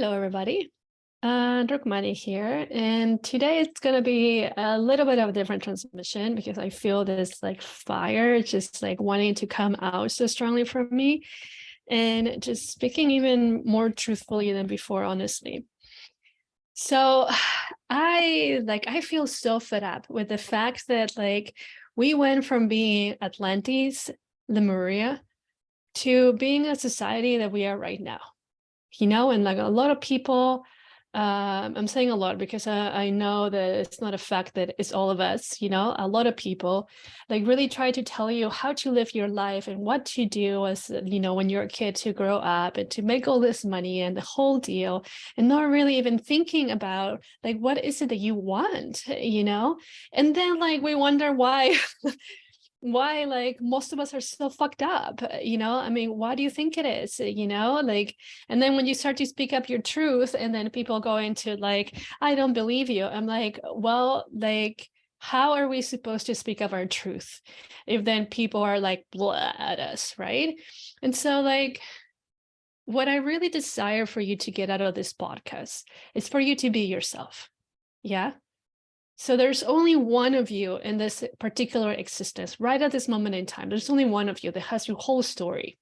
Hello, everybody. Rukmani here, and today it's going to be a little bit of a different transmission because I feel this like fire just like wanting to come out so strongly from me and just speaking even more truthfully than before, honestly. So I feel so fed up with the fact that like we went from being Atlantis, Lemuria, to being a society that we are right now. And like a lot of people, I'm saying a lot because I know that it's not a fact that it's all of us, a lot of people like really try to tell you how to live your life and what to do as, when you're a kid to grow up and to make all this money and the whole deal, and not really even thinking about like, what is it that you want, and then like we wonder why why like most of us are so fucked up. I mean, why do you think it is? Like, and then when you start to speak up your truth and then people go into like, I don't believe you, I'm like, well, like, how are we supposed to speak up our truth if then people are like blah at us, right? And so like what I really desire for you to get out of this podcast is for you to be yourself. Yeah. So there's only one of you in this particular existence right at this moment in time. There's only one of you that has your whole story.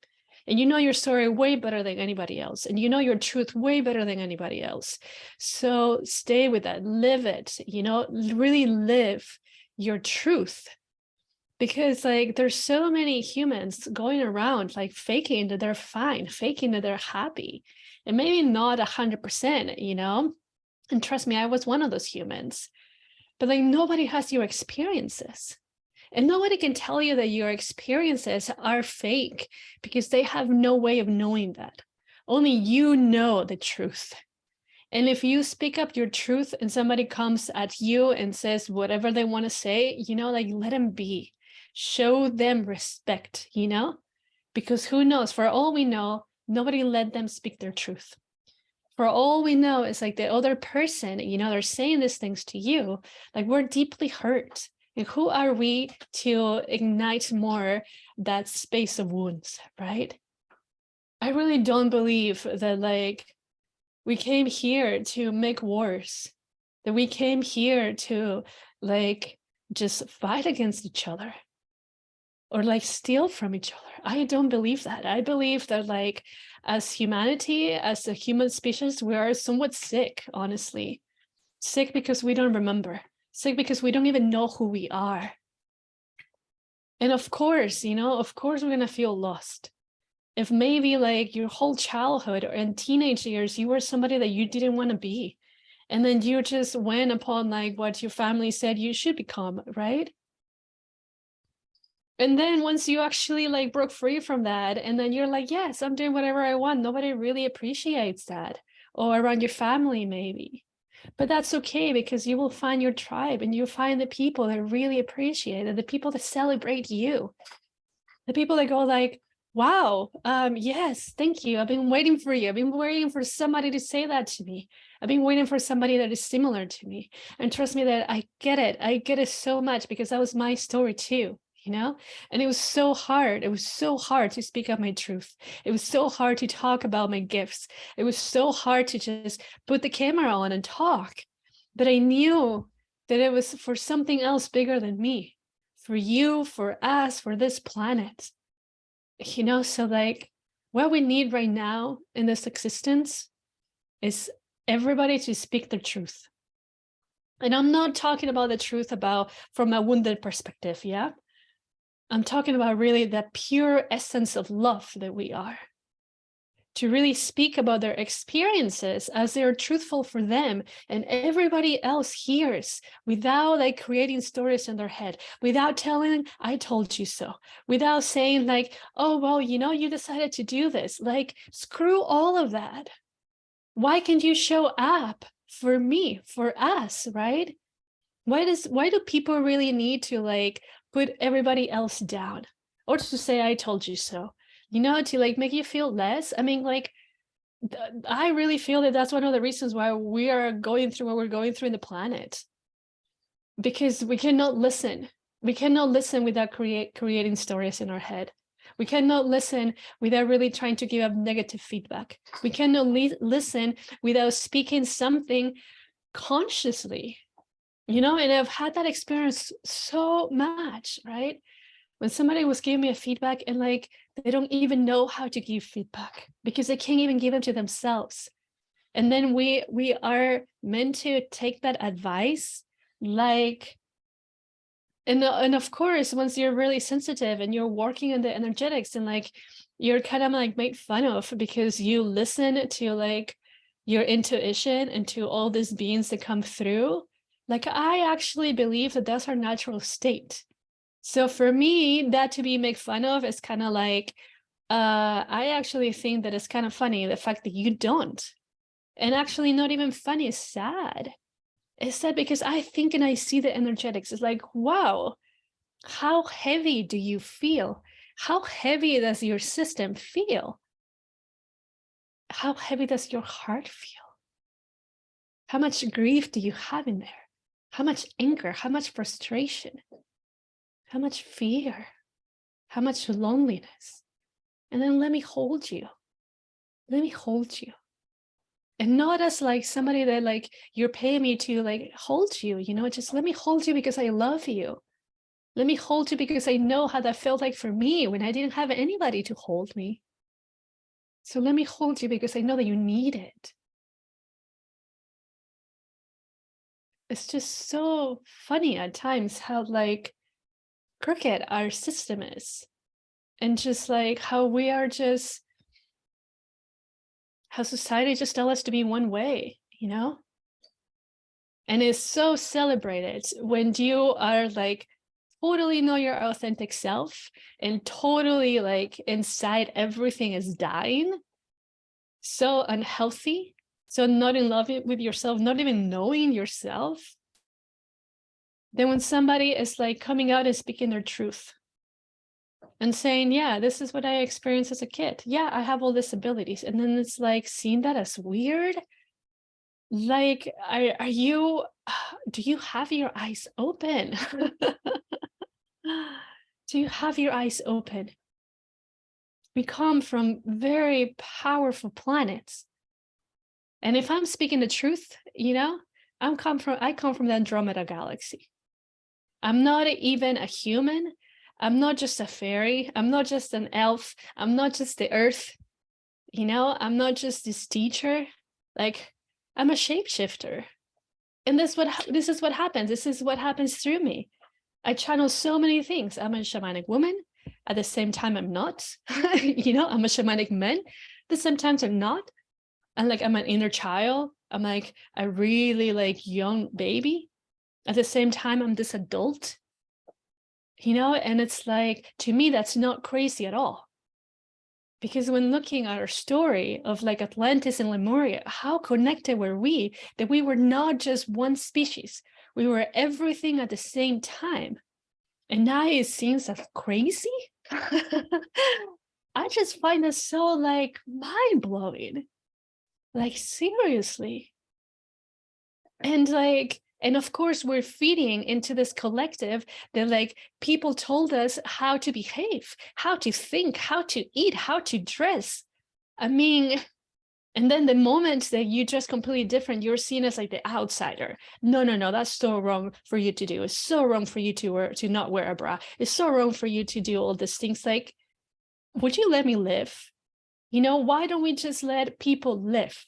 And you know your story way better than anybody else. And you know your truth way better than anybody else. So stay with that, live it, really live your truth. Because like there's so many humans going around like faking that they're fine, faking that they're happy. And maybe not 100%, And trust me, I was one of those humans. But like nobody has your experiences, and nobody can tell you that your experiences are fake because they have no way of knowing that. Only you know the truth. And if you speak up your truth and somebody comes at you and says whatever they want to say, like let them be. Show them respect, because who knows, for all we know, nobody let them speak their truth. For all we know, it's like the other person, they're saying these things to you, like we're deeply hurt. And who are we to ignite more that space of wounds, right? I really don't believe that like we came here to make wars, that we came here to like just fight against each other or like steal from each other. I don't believe that. I believe that like as humanity, as a human species, we are somewhat sick, honestly. Sick because we don't remember. Sick because we don't even know who we are. And of course, we're going to feel lost. If maybe like your whole childhood or in teenage years, you were somebody that you didn't want to be. And then you just went upon like what your family said you should become, right? And then once you actually like broke free from that, and then you're like, yes, I'm doing whatever I want. Nobody really appreciates that. Or around your family, maybe. But that's okay because you will find your tribe and you'll find the people that really appreciate it, the people that celebrate you. The people that go like, wow, yes, thank you. I've been waiting for you. I've been waiting for somebody to say that to me. I've been waiting for somebody that is similar to me. And trust me that I get it. I get it so much because that was my story too. And it was so hard. It was so hard to speak up my truth. It was so hard to talk about my gifts. It was so hard to just put the camera on and talk. But I knew that it was for something else bigger than me, for you, for us, for this planet. So like what we need right now in this existence is everybody to speak the truth. And I'm not talking about the truth from a wounded perspective, yeah? I'm talking about really that pure essence of love that we are. To really speak about their experiences as they're truthful for them, and everybody else hears without like creating stories in their head, without telling, I told you so, without saying like, oh, well, you decided to do this. Like, screw all of that. Why can't you show up for me, for us, right? Why do people really need to like put everybody else down or to say I told you so, to like make you feel less? I mean, like I really feel that that's one of the reasons why we are going through what we're going through in the planet, because we cannot listen without creating stories in our head. We cannot listen without really trying to give up negative feedback. We cannot listen without speaking something consciously, you know, and I've had that experience so much, right? When somebody was giving me a feedback and like, they don't even know how to give feedback because they can't even give them to themselves. And then we are meant to take that advice, like, and of course, once you're really sensitive and you're working on the energetics and like, you're kind of like made fun of because you listen to like your intuition and to all these beings that come through. Like, I actually believe that that's our natural state. So for me, that to be made fun of is kind of like, I actually think that it's kind of funny, the fact that you don't. And actually not even funny, it's sad. It's sad because I think and I see the energetics. It's like, wow, how heavy do you feel? How heavy does your system feel? How heavy does your heart feel? How much grief do you have in there? How much anger? How much frustration? How much fear? How much loneliness? And then let me hold you. Let me hold you. And not as like somebody that like you're paying me to like hold you, you know, just let me hold you because I love you. Let me hold you because I know how that felt like for me when I didn't have anybody to hold me. So let me hold you because I know that you need it. It's just so funny at times how like crooked our system is. And just like how we are just, how society just tells us to be one way, you know? And it's so celebrated when you are like totally know your authentic self and totally like inside everything is dying, so unhealthy, so not in love with yourself, not even knowing yourself. Then when somebody is like coming out and speaking their truth and saying, yeah, this is what I experienced as a kid. Yeah, I have all these abilities. And then it's like seeing that as weird. Like, are you, do you have your eyes open? Do you have your eyes open? We come from very powerful planets. And if I'm speaking the truth, you know, I come from the Andromeda galaxy. I'm not even a human. I'm not just a fairy. I'm not just an elf. I'm not just the earth. You know, I'm not just this teacher. Like, I'm a shapeshifter. And this is what happens. This is what happens through me. I channel so many things. I'm a shamanic woman. At the same time, I'm not. You know, I'm a shamanic man. At the same time, I'm not. And like, I'm an inner child. I'm like a really like young baby. At the same time, I'm this adult. You know, and it's like, to me, that's not crazy at all. Because when looking at our story of like Atlantis and Lemuria, how connected were we that we were not just one species, we were everything at the same time. And now it seems as crazy. I just find it so like mind-blowing. Like seriously. And like, and of course we're feeding into this collective that like people told us how to behave, how to think, how to eat, how to dress. I mean, and then the moment that you dress completely different, you're seen as like the outsider. No, that's so wrong for you to do. It's so wrong for you to not wear a bra. It's so wrong for you to do all these things. Like, would you let me live? You know, why don't we just let people live?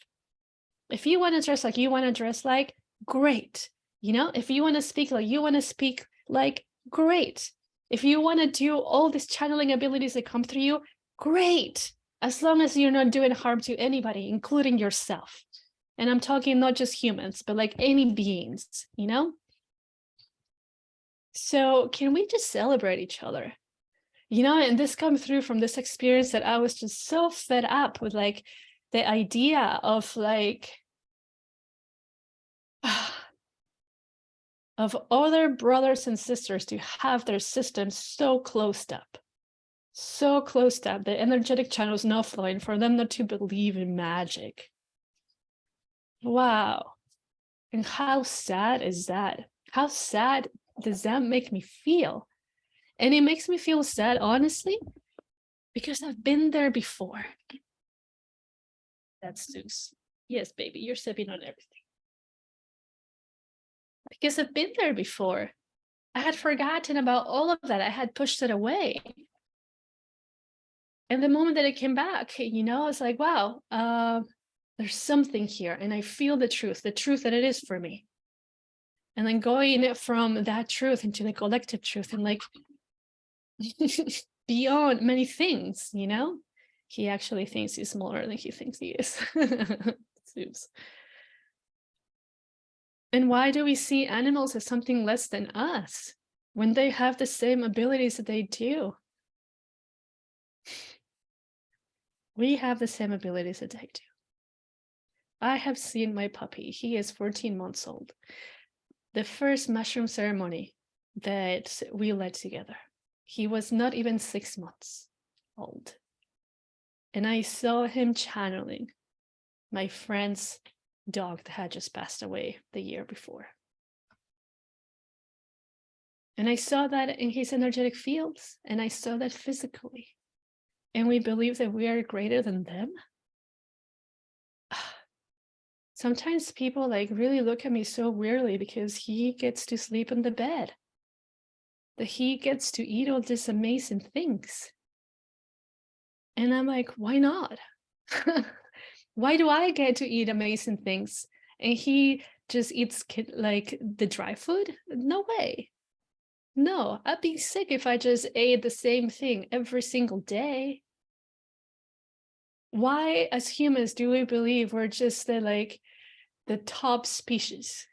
If you want to dress like you want to dress like, great. You know, if you want to speak like you want to speak like, great. If you want to do all these channeling abilities that come through you, great. As long as you're not doing harm to anybody, including yourself. And I'm talking not just humans, but like any beings, you know? So can we just celebrate each other? You know, and this comes through from this experience that I was just so fed up with like the idea of like, of other brothers and sisters to have their systems so closed up. So closed up, the energetic channels not flowing, for them not to believe in magic. Wow. And how sad is that? How sad does that make me feel? And it makes me feel sad, honestly, Because I've been there before. That's Zeus. Yes, baby, you're sipping on everything. Because I've been there before. I had forgotten about all of that. I had pushed it away. And the moment that it came back, it's like, wow, there's something here. And I feel the truth that it is for me. And then going from that truth into the collective truth and like beyond many things, he actually thinks he's smaller than he thinks he is. Zeus. And why do we see animals as something less than us when they have the same abilities that they do? We have the same abilities that they do. I have seen my puppy. He is 14 months old. The first mushroom ceremony that we led together, he was not even 6 months old. And I saw him channeling my friend's dog that had just passed away the year before. And I saw that in his energetic fields, and I saw that physically. And we believe that we are greater than them. Sometimes people like really look at me so weirdly because he gets to sleep in the bed, that he gets to eat all these amazing things. And I'm like, why not? Why do I get to eat amazing things and he just eats like the dry food? No way. No, I'd be sick if I just ate the same thing every single day. Why, as humans, do we believe we're just the top species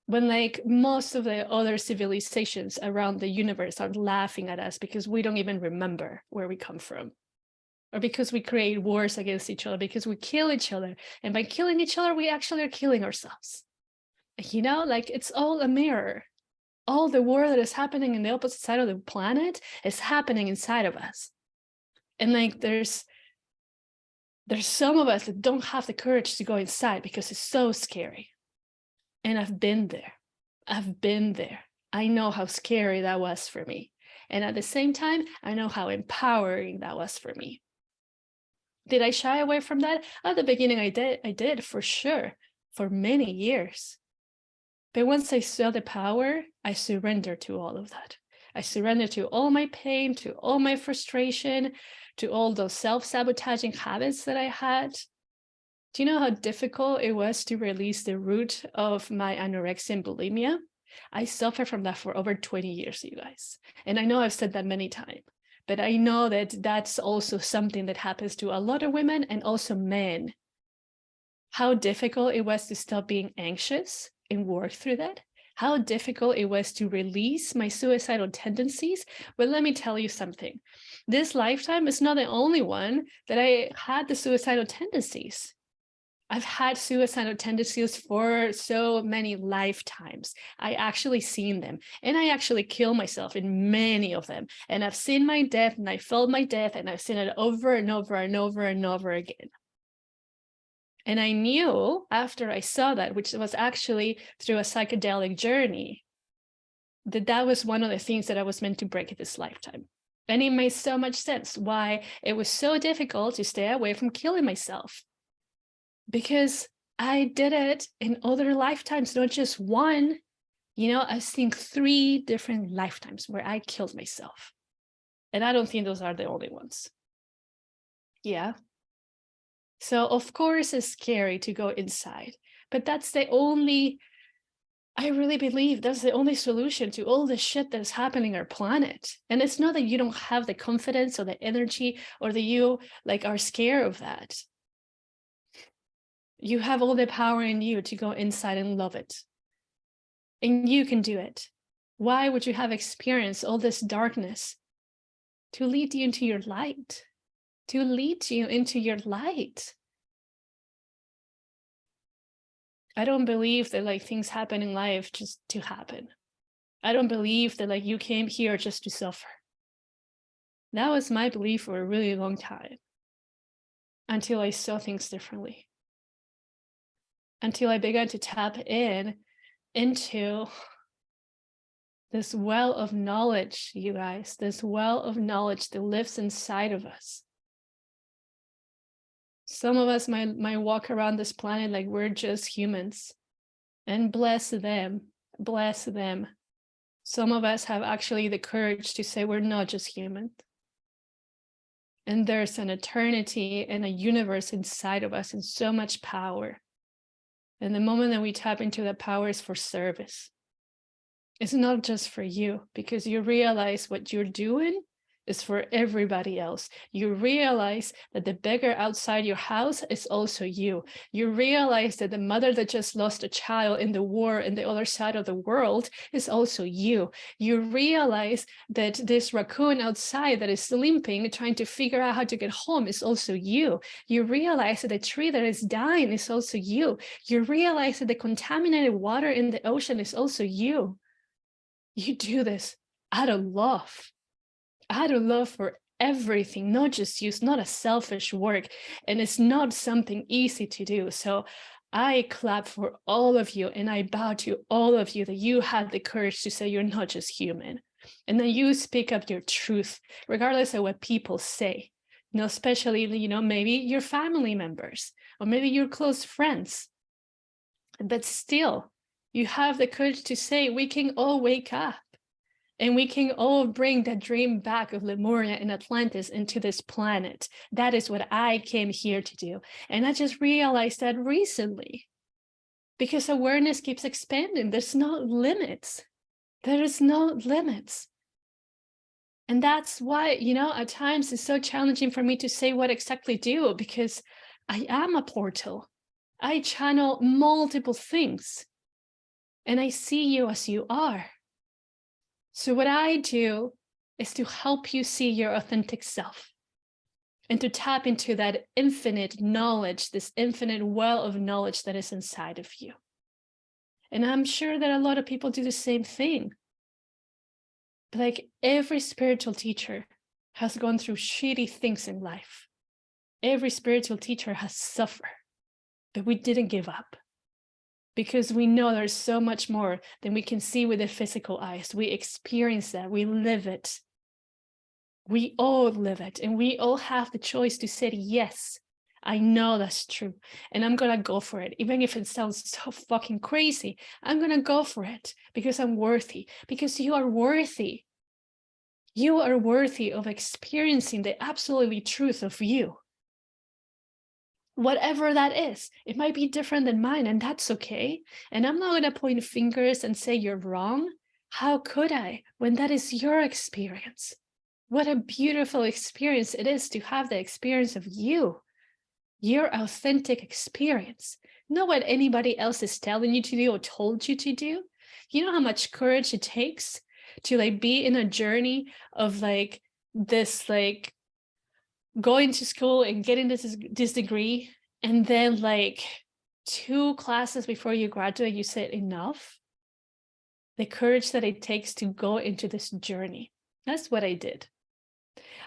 when like most of the other civilizations around the universe are laughing at us because we don't even remember where we come from, or because we create wars against each other, because we kill each other, and by killing each other we actually are killing ourselves. Like it's all a mirror. All the war that is happening in the opposite side of the planet is happening inside of us. And like there's some of us that don't have the courage to go inside because it's so scary. And I've been there. I know how scary that was for me. And at the same time, I know how empowering that was for me. Did I shy away from that? At the beginning, I did for sure, for many years. But once I saw the power, I surrendered to all of that. I surrendered to all my pain, to all my frustration, to all those self-sabotaging habits that I had. Do you know how difficult it was to release the root of my anorexia and bulimia? I suffered from that for over 20 years, you guys. And I know I've said that many times, but I know that that's also something that happens to a lot of women and also men. How difficult it was to stop being anxious and work through that. How difficult it was to release my suicidal tendencies. But let me tell you something. This lifetime is not the only one that I had the suicidal tendencies. I've had suicidal tendencies for so many lifetimes. I actually seen them, and I actually kill myself in many of them. And I've seen my death, and I felt my death, and I've seen it over and over and over and over again. And I knew after I saw that, which was actually through a psychedelic journey, that that was one of the things that I was meant to break in this lifetime. And it made so much sense why it was so difficult to stay away from killing myself. Because I did it in other lifetimes, not just one. I've seen 3 different lifetimes where I killed myself. And I don't think those are the only ones. Yeah. So of course it's scary to go inside, but that's I really believe that's the only solution to all the shit that's happening on our planet. And it's not that you don't have the confidence or the energy or that you are scared of that. You have all the power in you to go inside and love it. And you can do it. Why would you have experienced all this darkness to lead you into your light? To lead you into your light. I don't believe that things happen in life just to happen. I don't believe that you came here just to suffer. That was my belief for a really long time. Until I saw things differently. Until I began to tap into This well of knowledge, you guys, this well of knowledge that lives inside of us. Some of us might walk around this planet like we're just humans, and bless them, bless them. Some of us have actually the courage to say we're not just human. And there's an eternity and a universe inside of us and so much power. And the moment that we tap into that power is for service. It's not just for you, because you realize what you're doing is for everybody else. You realize that the beggar outside your house is also you. You realize that the mother that just lost a child in the war in the other side of the world is also you. You realize that this raccoon outside that is limping, trying to figure out how to get home, is also you. You realize that the tree that is dying is also you. You realize that the contaminated water in the ocean is also you. You do this out of love for everything, not just you. It's not a selfish work, and it's not something easy to do. So I clap for all of you, and I bow to all of you that you had the courage to say you're not just human, and then you speak up your truth, regardless of what people say. You know, especially, you know, maybe your family members or maybe your close friends, but still, you have the courage to say we can all wake up. And we can all bring that dream back of Lemuria and Atlantis into this planet. That is what I came here to do. And I just realized that recently, because awareness keeps expanding. There's no limits. There is no limits. And that's why, you know, at times it's so challenging for me to say what exactly do, because I am a portal. I channel multiple things. And I see you as you are. So what I do is to help you see your authentic self and to tap into that infinite knowledge, this infinite well of knowledge that is inside of you. And I'm sure that a lot of people do the same thing. But like every spiritual teacher has gone through shitty things in life. Every spiritual teacher has suffered, but we didn't give up. Because we know there's so much more than we can see with the physical eyes. We experience that, we live it. We all live it, and we all have the choice to say, yes, I know that's true, and I'm gonna go for it. Even if it sounds so fucking crazy, I'm gonna go for it because I'm worthy, because you are worthy. You are worthy of experiencing the absolutely truth of you. Whatever that is, it might be different than mine, and that's okay. And I'm not going to point fingers and say you're wrong. How could I, when that is your experience? What a beautiful experience it is to have the experience of you, your authentic experience, not what anybody else is telling you to do or told you to do. You know how much courage it takes to like be in a journey of like this, like going to school and getting this degree, and then like 2 classes before you graduate, you said enough. The courage that it takes to go into this journey. That's what I did.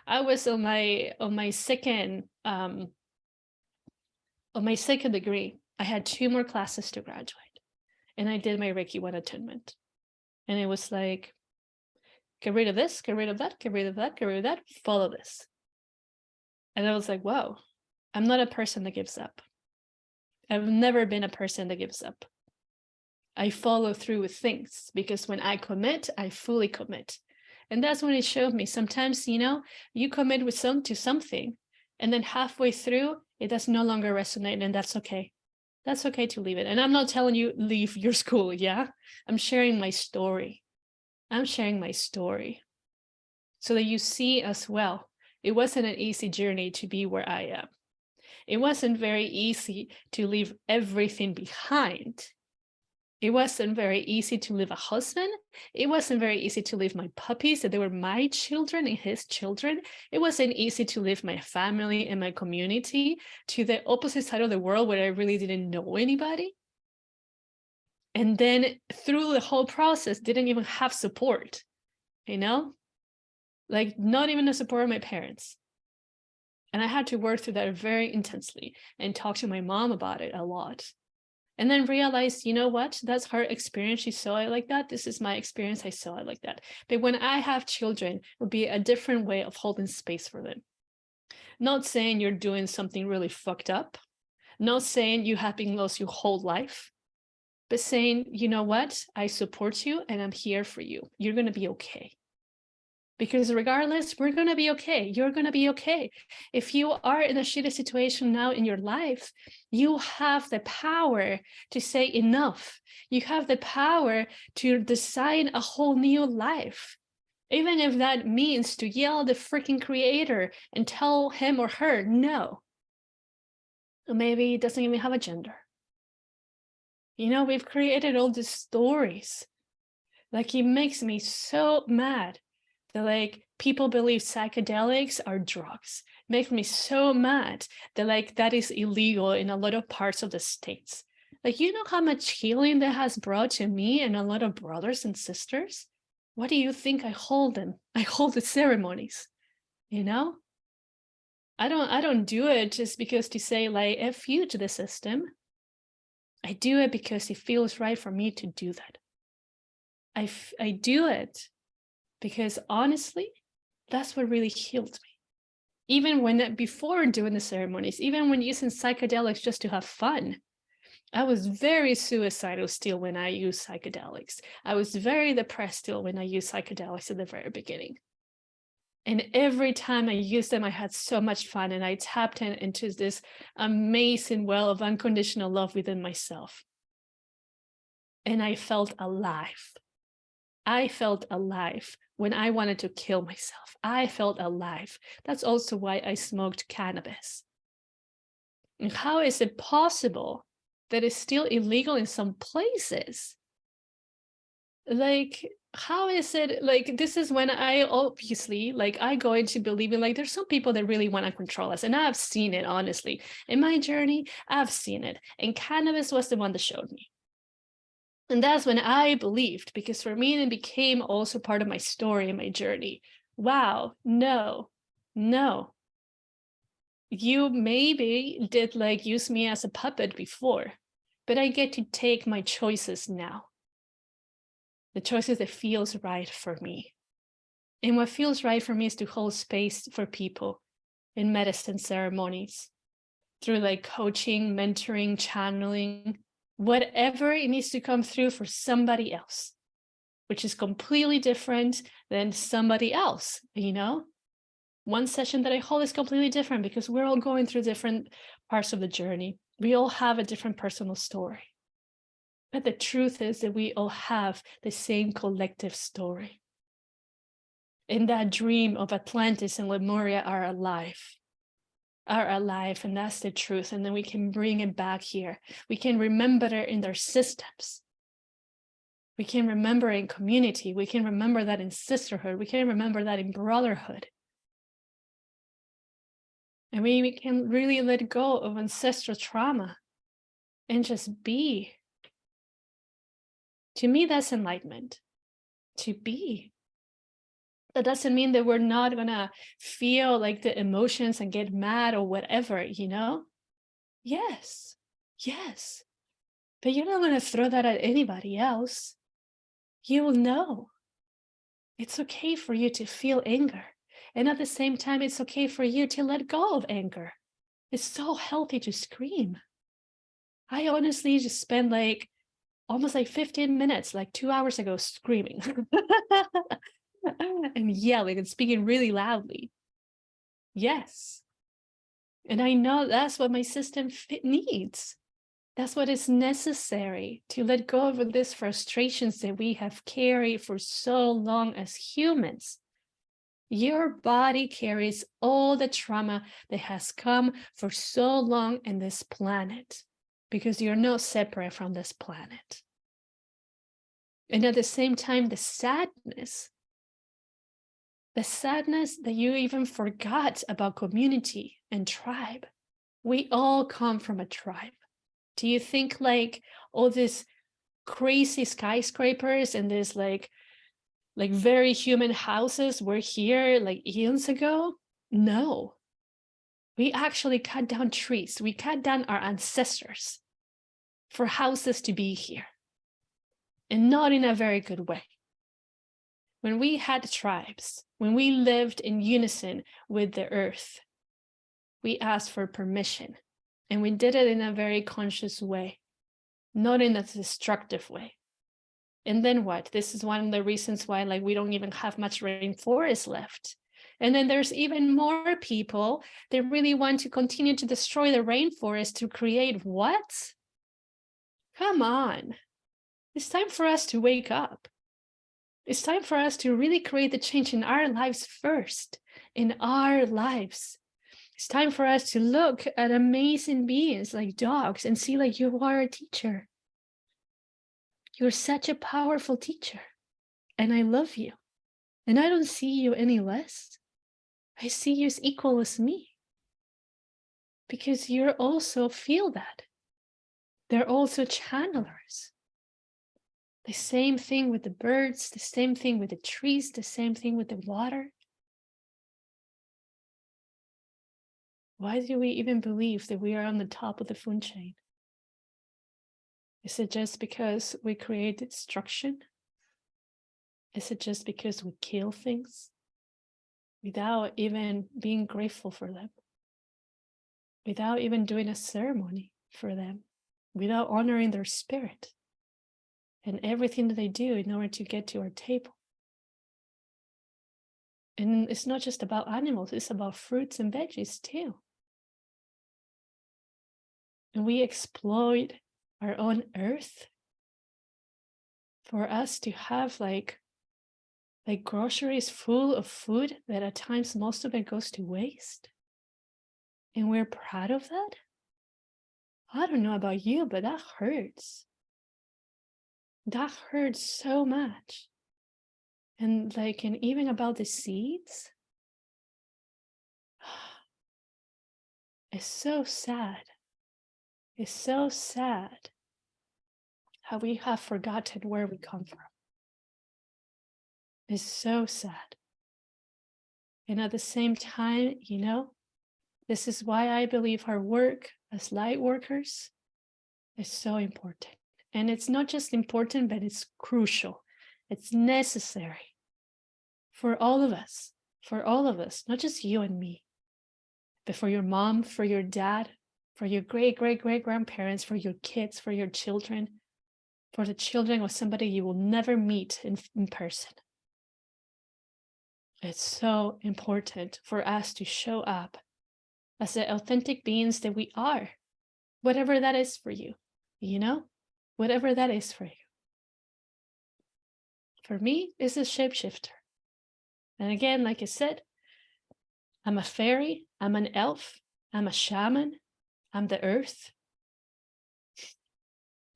I was on my second degree. I had 2 more classes to graduate, and I did my Reiki 1 attunement. And it was like, get rid of this, get rid of that, get rid of that, get rid of that, follow this. And I was like, whoa, I'm not a person that gives up. I've never been a person that gives up. I follow through with things, because when I commit, I fully commit. And that's when it showed me. Sometimes, you know, you commit to something, and then halfway through, it does no longer resonate, and that's okay. That's okay to leave it. And I'm not telling you leave your school, yeah? I'm sharing my story. I'm sharing my story so that you see as well. It wasn't an easy journey to be where I am. It wasn't very easy to leave everything behind. It wasn't very easy to leave a husband. It wasn't very easy to leave my puppies, that they were my children and his children. It wasn't easy to leave my family and my community to the opposite side of the world where I really didn't know anybody. And then through the whole process, didn't even have support, you know? Like not even the support of my parents. And I had to work through that very intensely and talk to my mom about it a lot. And then realize, you know what? That's her experience. She saw it like that. This is my experience. I saw it like that. But when I have children, it will be a different way of holding space for them. Not saying you're doing something really fucked up. Not saying you have been lost your whole life. But saying, you know what? I support you and I'm here for you. You're going to be okay. Because regardless, we're going to be okay. You're going to be okay. If you are in a shitty situation now in your life, you have the power to say enough. You have the power to design a whole new life. Even if that means to yell at the freaking creator and tell him or her no. Or maybe it doesn't even have a gender. You know, we've created all these stories. Like, it makes me so mad that like people believe psychedelics are drugs. It makes me so mad that like that is illegal in a lot of parts of the States. Like, you know how much healing that has brought to me and a lot of brothers and sisters? What do you think I hold them? I hold the ceremonies, you know? I don't do it just because to say like F you to the system. I do it because it feels right for me to do that. I do it because honestly, that's what really healed me. Even when before doing the ceremonies, even when using psychedelics just to have fun, I was very suicidal still when I used psychedelics. I was very depressed still when I used psychedelics at the very beginning. And every time I used them, I had so much fun and I tapped into this amazing well of unconditional love within myself. And I felt alive. I felt alive when I wanted to kill myself. I felt alive. That's also why I smoked cannabis. And how is it possible that it's still illegal in some places? Like, how is it like this is when I obviously like I go into believing like there's some people that really want to control us, and I've seen it. Honestly, in my journey, I've seen it, and cannabis was the one that showed me. And that's when I believed, because for me, it became also part of my story and my journey. Wow, no. You maybe did like use me as a puppet before, but I get to take my choices now. The choices that feels right for me. And what feels right for me is to hold space for people in medicine ceremonies, through like coaching, mentoring, channeling, whatever it needs to come through for somebody else, which is completely different than somebody else, you know? One session that I hold is completely different because we're all going through different parts of the journey. We all have a different personal story. But the truth is that we all have the same collective story. And that dream of Atlantis and Lemuria are alive, and that's the truth. And then we can bring it back here. We can remember it in their systems. We can remember in community. We can remember that in sisterhood. We can remember that in brotherhood. And we can really let go of ancestral trauma and just be. To me, that's enlightenment. To be. That doesn't mean that we're not gonna feel like the emotions and get mad or whatever, you know? Yes. But you're not gonna throw that at anybody else. You will know. It's okay for you to feel anger. And at the same time, it's okay for you to let go of anger. It's so healthy to scream. I honestly just spent like almost like 15 minutes, like 2 hours ago, screaming and yelling and speaking really loudly. Yes. And I know that's what my system needs. That's what is necessary to let go of these frustrations that we have carried for so long as humans. Your body carries all the trauma that has come for so long in this planet, because you're not separate from this planet. And at the same time, the sadness that you even forgot about community and tribe. We all come from a tribe. Do you think like all these crazy skyscrapers and this like very human houses were here like eons ago? No. We actually cut down trees. We cut down our ancestors. for houses to be here, and not in a very good way. When we had tribes, when we lived in unison with the earth, we asked for permission, and we did it in a very conscious way, not in a destructive way. And then what? This is one of the reasons why we don't even have much rainforest left. And then there's even more people that really want to continue to destroy the rainforest to create what? Come on. It's time for us to wake up. It's time for us to really create the change in our lives first, in our lives. It's time for us to look at amazing beings like dogs and see you are a teacher. You're such a powerful teacher, and I love you. And I don't see you any less. I see you as equal as me. Because you also feel that. They're also channelers. The same thing with the birds, the same thing with the trees, the same thing with the water. Why do we even believe that we are on the top of the food chain? Is it just because we create destruction? Is it just because we kill things without even being grateful for them? Without even doing a ceremony for them? Without honoring their spirit and everything that they do in order to get to our table? And it's not just about animals, it's about fruits and veggies too. And we exploit our own earth for us to have like groceries full of food that at times most of it goes to waste. And we're proud of that? I don't know about you, but that hurts. That hurts so much. And even about the seeds, it's so sad. It's so sad how we have forgotten where we come from. It's so sad. And at the same time, this is why I believe our work as light workers is so important. And it's not just important, but it's crucial. It's necessary for all of us, not just you and me, but for your mom, for your dad, for your great-great-great-grandparents, for your kids, for your children, for the children of somebody you will never meet in person. It's so important for us to show up as the authentic beings that we are, whatever that is for you, whatever that is for you. For me, it's a shapeshifter. And again, like I said, I'm a fairy, I'm an elf, I'm a shaman, I'm the earth,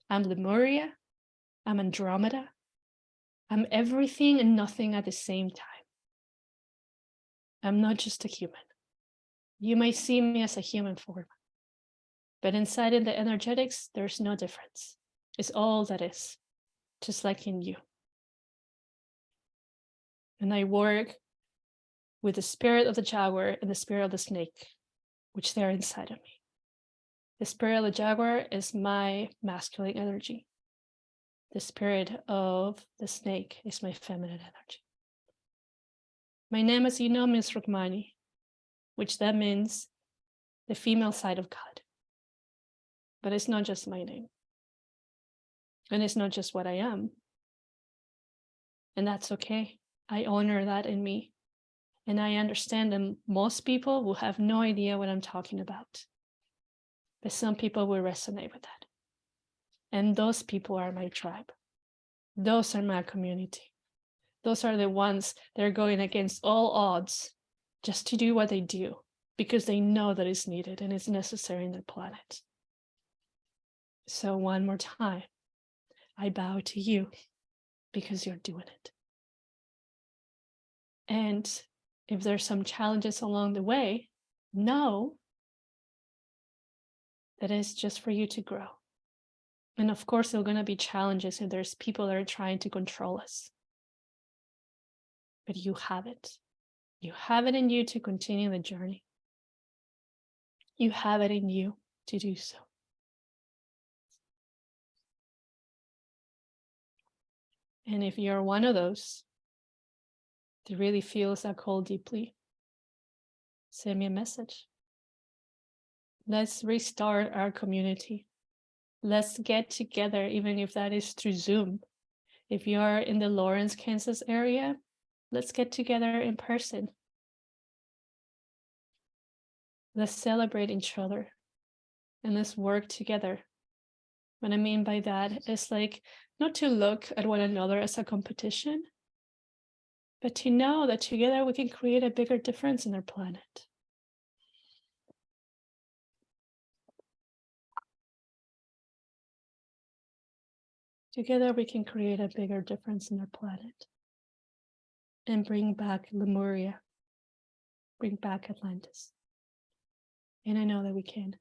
I'm Lemuria, I'm Andromeda, I'm everything and nothing at the same time. I'm not just a human. You may see me as a human form, but inside in the energetics, there's no difference. It's all that is, just like in you. And I work with the spirit of the jaguar and the spirit of the snake, which they're inside of me. The spirit of the jaguar is my masculine energy. The spirit of the snake is my feminine energy. My name, as you know, means Rukmani, which that means the female side of God. But it's not just my name. And it's not just what I am. And that's okay. I honor that in me. And I understand that most people will have no idea what I'm talking about. But some people will resonate with that. And those people are my tribe. Those are my community. Those are the ones that are going against all odds just to do what they do because they know that it's needed and it's necessary in the planet. So one more time, I bow to you because you're doing it. And if there's some challenges along the way, know that it's just for you to grow. And of course, there are going to be challenges if there's people that are trying to control us. But you have it. You have it in you to continue the journey. You have it in you to do so. And if you're one of those that really feels that call deeply, send me a message. Let's restart our community. Let's get together, even if that is through Zoom. If you are in the Lawrence, Kansas area, let's get together in person. Let's celebrate each other and let's work together. What I mean by that is like not to look at one another as a competition, but to know that together we can create a bigger difference in our planet. Together we can create a bigger difference in our planet and bring back Lemuria, bring back Atlantis. And I know that we can.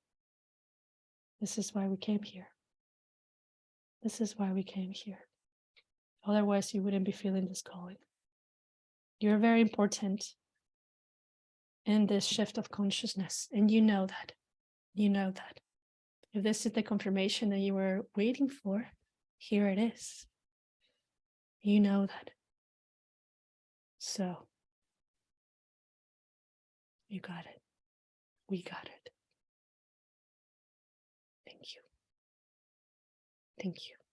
This is why we came here. This is why we came here. Otherwise, you wouldn't be feeling this calling. You're very important in this shift of consciousness, and you know that. You know that. If this is the confirmation that you were waiting for, here it is. You know that. So, you got it. We got it. Thank you. Thank you.